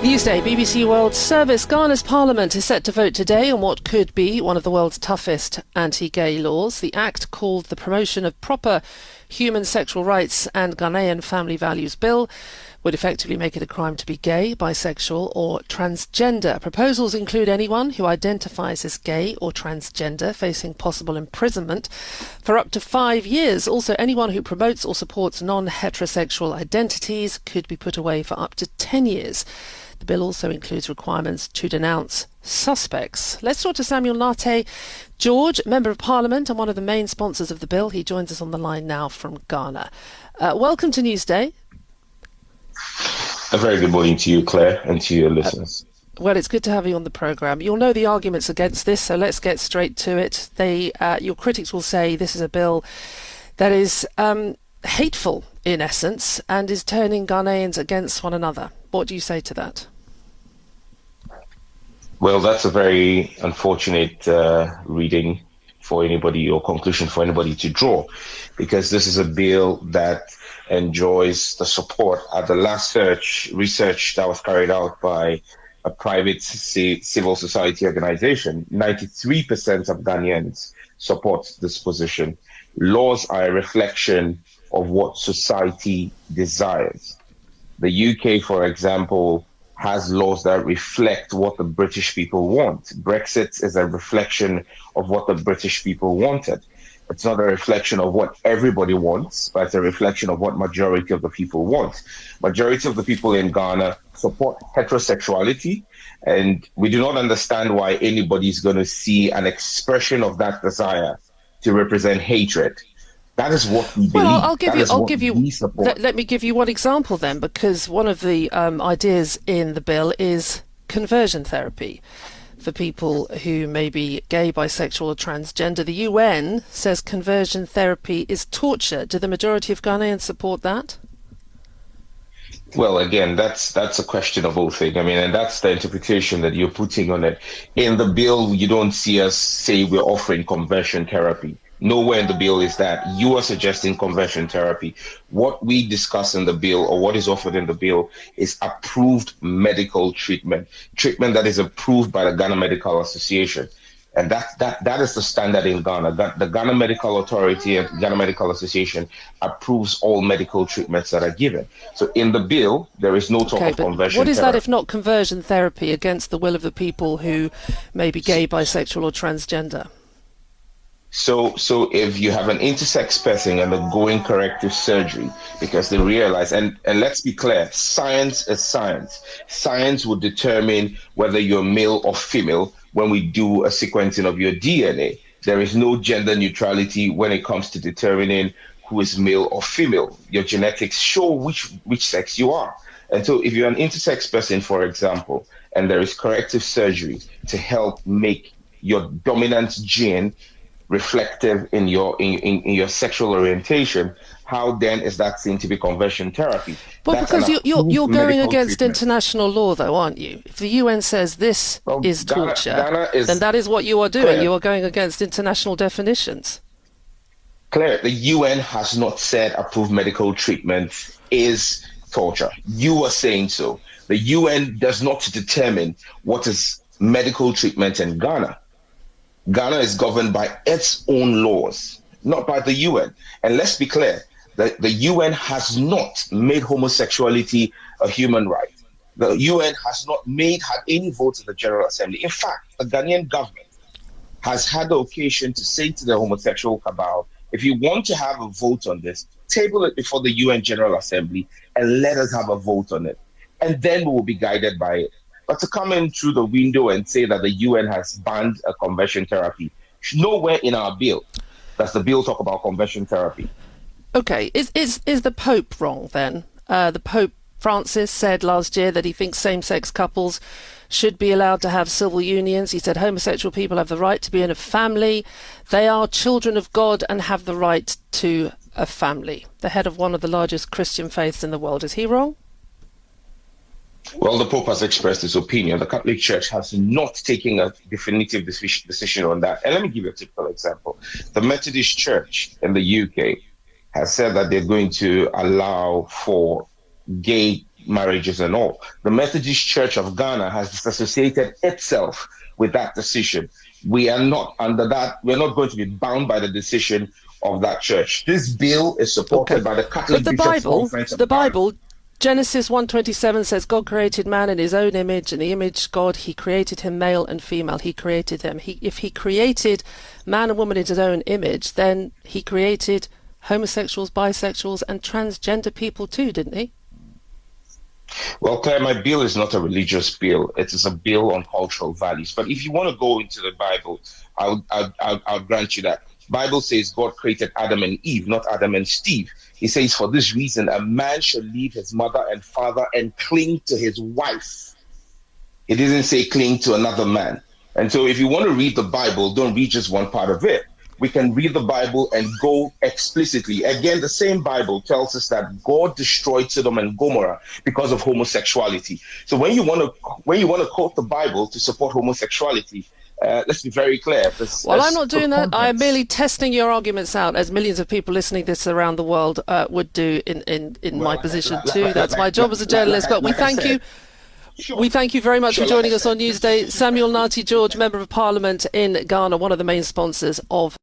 Newsday, BBC World Service. Ghana's parliament is set to vote today on what could be one of the world's toughest anti-gay laws. The act, called the Promotion of Proper Human Sexual Rights and Ghanaian Family Values Bill, would effectively make it a crime to be gay, bisexual or transgender. Proposals include anyone who identifies as gay or transgender facing possible imprisonment for up to 5 years. Also, anyone who promotes or supports non-heterosexual identities could be put away for up to 10 years. The bill also includes requirements to denounce suspects. Let's talk to Samuel Nate George, Member of Parliament and one of the main sponsors of the bill. He joins us on the line now from Ghana. Welcome to Newsday. A very good morning to you, Claire, and to your listeners. Well, it's good to have you on the programme. You'll know the arguments against this, so let's get straight to it. Your critics will say this is a bill that is hateful in essence and is turning Ghanaians against one another. What do you say to that? Well, that's a very unfortunate reading for anybody or conclusion for anybody to draw, because this is a bill that enjoys the support. At the last research that was carried out by a private civil society organization, 93% of Ghanaians support this position. Laws are a reflection of what society desires. The UK, for example, has laws that reflect what the British people want. Brexit is a reflection of what the British people wanted. It's not a reflection of what everybody wants, but it's a reflection of what majority of the people want. Majority of the people in Ghana support heterosexuality, and we do not understand why anybody is going to see an expression of that desire to represent hatred. That is what we believe. Well, let me give you one example then, because one of the ideas in the bill is conversion therapy for people who may be gay, bisexual or transgender. The UN says conversion therapy is torture. Do the majority of Ghanaians support that? Well, again, that's a question of both things. I mean, and that's the interpretation that you're putting on it. In the bill, you don't see us say we're offering conversion therapy. Nowhere in the bill is that. You are suggesting conversion therapy. What we discuss in the bill, or what is offered in the bill, is approved medical treatment that is approved by the Ghana Medical Association. And that is the standard in Ghana. The Ghana Medical Authority and Ghana Medical Association approves all medical treatments that are given. So in the bill, there is no talk of conversion what is therapy. That if not conversion therapy against the will of the people who may be gay, bisexual or transgender? So if you have an intersex person and they're going corrective surgery because they realize, and let's be clear, science is science. Science will determine whether you're male or female when we do a sequencing of your DNA. There is no gender neutrality when it comes to determining who is male or female. Your genetics show which sex you are. And so if you're an intersex person, for example, and there is corrective surgery to help make your dominant gene reflective in your sexual orientation, how then is that seen to be conversion therapy? Well, because you're going against international law, though, aren't you? If the UN says this is torture, then that is what you are doing. Claire, you are going against international definitions. Claire, the UN has not said approved medical treatment is torture. You are saying so. The UN does not determine what is medical treatment in Ghana. Ghana is governed by its own laws, not by the UN. And let's be clear, the UN has not made homosexuality a human right. The UN has not had any votes in the General Assembly. In fact, the Ghanaian government has had the occasion to say to the homosexual cabal, if you want to have a vote on this, table it before the UN General Assembly and let us have a vote on it. And then we will be guided by it. But to come in through the window and say that the UN has banned a conversion therapy, nowhere in our bill does the bill talk about conversion therapy. Okay, is the Pope wrong then? The Pope Francis said last year that he thinks same-sex couples should be allowed to have civil unions. He said homosexual people have the right to be in a family. They are children of God and have the right to a family. The head of one of the largest Christian faiths in the world. Is he wrong? Well, the Pope has expressed his opinion. The Catholic Church has not taken a definitive decision on that. And let me give you a typical example. The Methodist Church in the UK has said that they're going to allow for gay marriages and all. The Methodist Church of Ghana has disassociated itself with that decision. We are not under that. We're not going to be bound by the decision of that church. This bill is supported by the Catholic Bishops' Conference of the Bible, Genesis 1:27 says, God created man in his own image. In the image God, he created him, male and female. He created them. If he created man and woman in his own image, then he created homosexuals, bisexuals, and transgender people too, didn't he? Well, Claire, my bill is not a religious bill. It is a bill on cultural values. But if you want to go into the Bible, I'll grant you that. Bible says God created Adam and Eve, not Adam and Steve. He says, for this reason, a man shall leave his mother and father and cling to his wife. It didn't say cling to another man. And so if you want to read the Bible, don't read just one part of it. We can read the Bible and go explicitly. Again, the same Bible tells us that God destroyed Sodom and Gomorrah because of homosexuality. So when you want to quote the Bible to support homosexuality, let's be very clear. Well, I'm not doing that. I'm merely testing your arguments out, as millions of people listening to this around the world would do in my position too. That's my job as a journalist. But we thank you. Sure. We thank you very much for joining us on Newsday. Samuel Nati George, Member of Parliament in Ghana, one of the main sponsors of